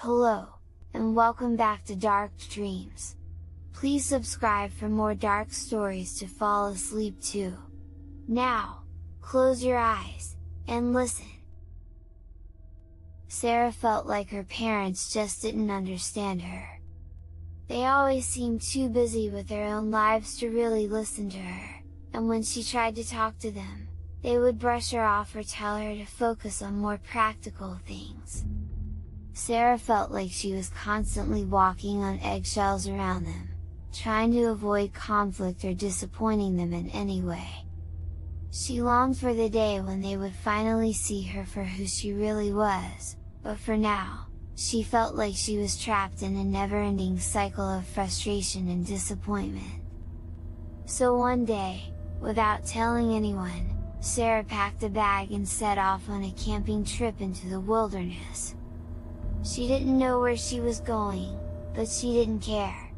Hello, and welcome back to Dark Dreams. Please subscribe for more dark stories to fall asleep to. Now, close your eyes, and listen. Sarah felt like her parents just didn't understand her. They always seemed too busy with their own lives to really listen to her, and when she tried to talk to them, they would brush her off or tell her to focus on more practical things. Sarah felt like she was constantly walking on eggshells around them, trying to avoid conflict or disappointing them in any way. She longed for the day when they would finally see her for who she really was, but for now, she felt like she was trapped in a never-ending cycle of frustration and disappointment. So one day, without telling anyone, Sarah packed a bag and set off on a camping trip into the wilderness. She didn't know where she was going, but she didn't care.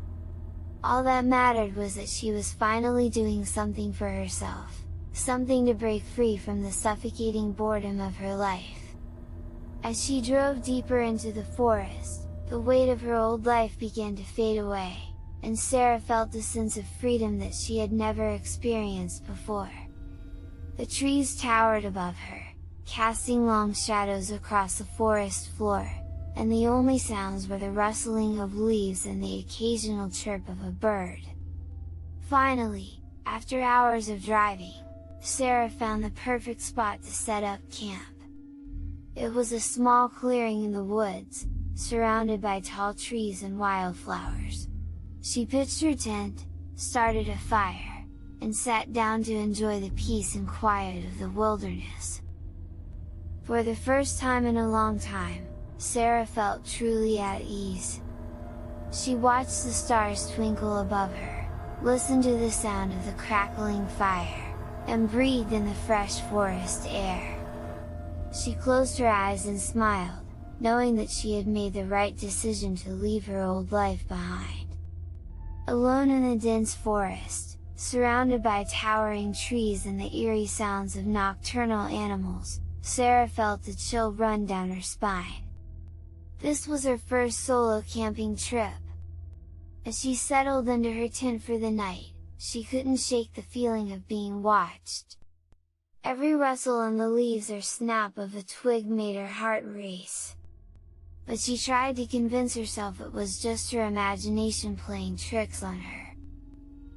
All that mattered was that she was finally doing something for herself, something to break free from the suffocating boredom of her life. As she drove deeper into the forest, the weight of her old life began to fade away, and Sarah felt a sense of freedom that she had never experienced before. The trees towered above her, casting long shadows across the forest floor, and the only sounds were the rustling of leaves and the occasional chirp of a bird. Finally, after hours of driving, Sarah found the perfect spot to set up camp. It was a small clearing in the woods, surrounded by tall trees and wildflowers. She pitched her tent, started a fire, and sat down to enjoy the peace and quiet of the wilderness. For the first time in a long time, Sarah felt truly at ease. She watched the stars twinkle above her, listened to the sound of the crackling fire, and breathed in the fresh forest air. She closed her eyes and smiled, knowing that she had made the right decision to leave her old life behind. Alone in the dense forest, surrounded by towering trees and the eerie sounds of nocturnal animals, Sarah felt a chill run down her spine. This was her first solo camping trip. As she settled into her tent for the night, she couldn't shake the feeling of being watched. Every rustle in the leaves or snap of a twig made her heart race. But she tried to convince herself it was just her imagination playing tricks on her.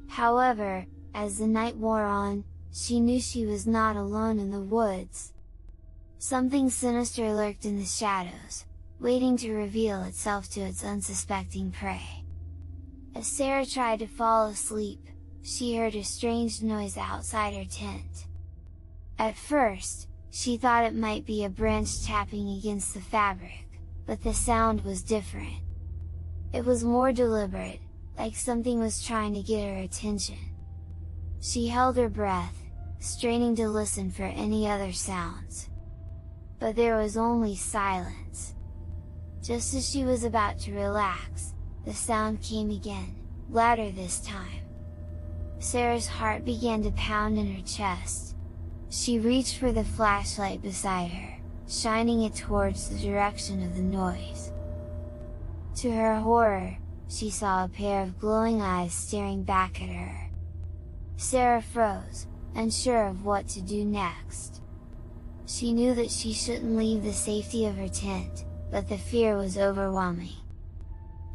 However, as the night wore on, she knew she was not alone in the woods. Something sinister lurked in the shadows, waiting to reveal itself to its unsuspecting prey. As Sarah tried to fall asleep, she heard a strange noise outside her tent. At first, she thought it might be a branch tapping against the fabric, but the sound was different. It was more deliberate, like something was trying to get her attention. She held her breath, straining to listen for any other sounds. But there was only silence. Just as she was about to relax, the sound came again, louder this time. Sarah's heart began to pound in her chest. She reached for the flashlight beside her, shining it towards the direction of the noise. To her horror, she saw a pair of glowing eyes staring back at her. Sarah froze, unsure of what to do next. She knew that she shouldn't leave the safety of her tent, but the fear was overwhelming.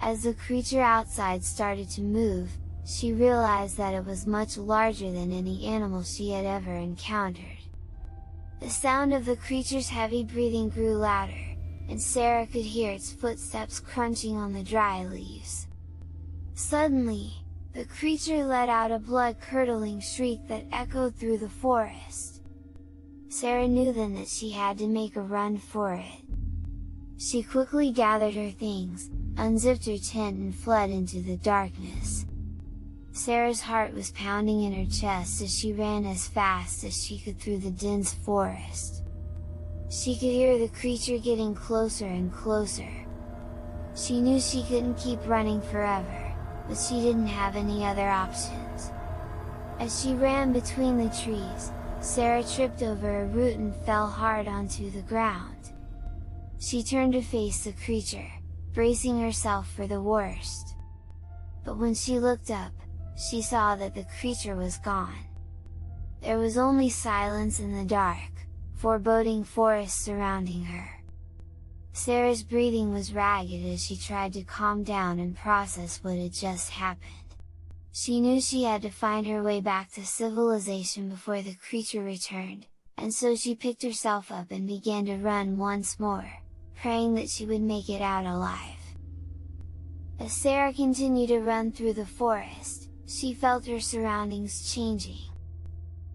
As the creature outside started to move, she realized that it was much larger than any animal she had ever encountered. The sound of the creature's heavy breathing grew louder, and Sarah could hear its footsteps crunching on the dry leaves. Suddenly, the creature let out a blood-curdling shriek that echoed through the forest. Sarah knew then that she had to make a run for it. She quickly gathered her things, unzipped her tent and fled into the darkness. Sarah's heart was pounding in her chest as she ran as fast as she could through the dense forest. She could hear the creature getting closer and closer. She knew she couldn't keep running forever, but she didn't have any other options. As she ran between the trees, Sarah tripped over a root and fell hard onto the ground. She turned to face the creature, bracing herself for the worst. But when she looked up, she saw that the creature was gone. There was only silence in the dark, foreboding forest surrounding her. Sarah's breathing was ragged as she tried to calm down and process what had just happened. She knew she had to find her way back to civilization before the creature returned, and so she picked herself up and began to run once more, praying that she would make it out alive. As Sarah continued to run through the forest, she felt her surroundings changing.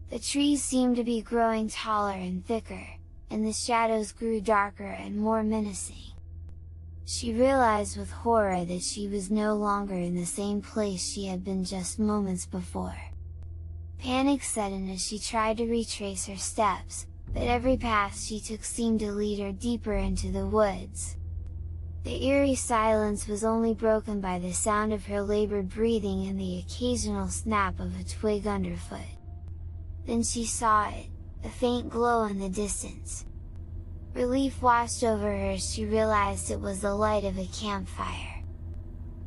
The trees seemed to be growing taller and thicker, and the shadows grew darker and more menacing. She realized with horror that she was no longer in the same place she had been just moments before. Panic set in as she tried to retrace her steps, but every path she took seemed to lead her deeper into the woods. The eerie silence was only broken by the sound of her labored breathing and the occasional snap of a twig underfoot. Then she saw it, a faint glow in the distance. Relief washed over her as she realized it was the light of a campfire.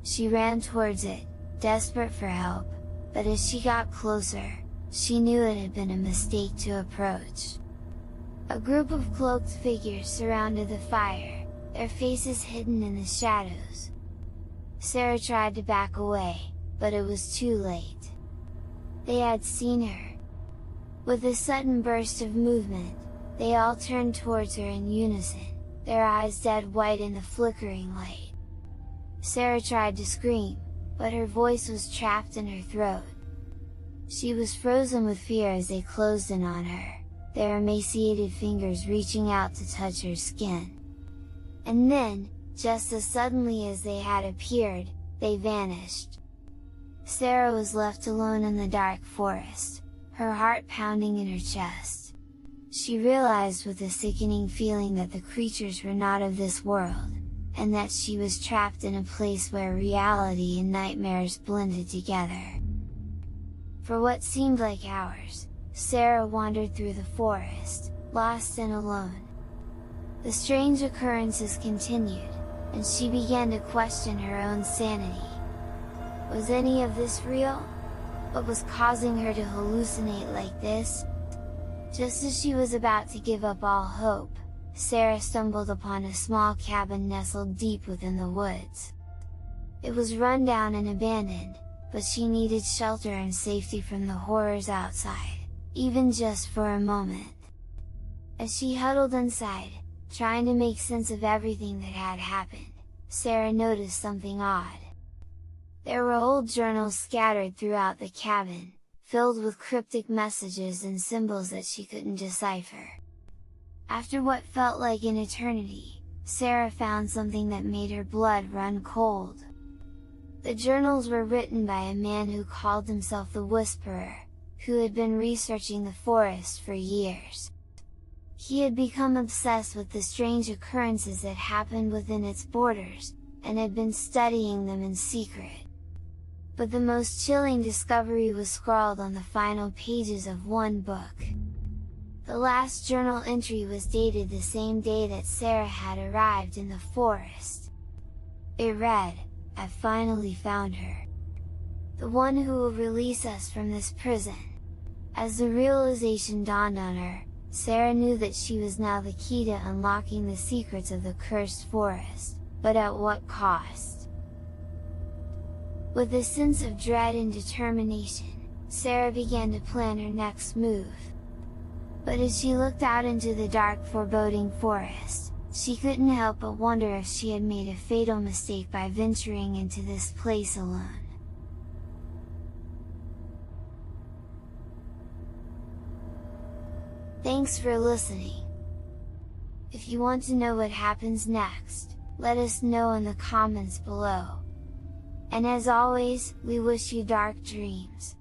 She ran towards it, desperate for help, but as she got closer, she knew it had been a mistake to approach. A group of cloaked figures surrounded the fire, their faces hidden in the shadows. Sarah tried to back away, but it was too late. They had seen her. With a sudden burst of movement, they all turned towards her in unison, their eyes dead white in the flickering light. Sarah tried to scream, but her voice was trapped in her throat. She was frozen with fear as they closed in on her, their emaciated fingers reaching out to touch her skin. And then, just as suddenly as they had appeared, they vanished. Sarah was left alone in the dark forest, her heart pounding in her chest. She realized with a sickening feeling that the creatures were not of this world, and that she was trapped in a place where reality and nightmares blended together. For what seemed like hours, Sarah wandered through the forest, lost and alone. The strange occurrences continued, and she began to question her own sanity. Was any of this real? What was causing her to hallucinate like this? Just as she was about to give up all hope, Sarah stumbled upon a small cabin nestled deep within the woods. It was run down and abandoned, but she needed shelter and safety from the horrors outside, even just for a moment. As she huddled inside, trying to make sense of everything that had happened, Sarah noticed something odd. There were old journals scattered throughout the cabin, filled with cryptic messages and symbols that she couldn't decipher. After what felt like an eternity, Sarah found something that made her blood run cold. The journals were written by a man who called himself the Whisperer, who had been researching the forest for years. He had become obsessed with the strange occurrences that happened within its borders, and had been studying them in secret. But the most chilling discovery was scrawled on the final pages of one book. The last journal entry was dated the same day that Sarah had arrived in the forest. It read, "I finally found her. The one who will release us from this prison." As the realization dawned on her, Sarah knew that she was now the key to unlocking the secrets of the cursed forest, but at what cost? With a sense of dread and determination, Sarah began to plan her next move. But as she looked out into the dark, foreboding forest, she couldn't help but wonder if she had made a fatal mistake by venturing into this place alone. Thanks for listening! If you want to know what happens next, let us know in the comments below. And as always, we wish you dark dreams!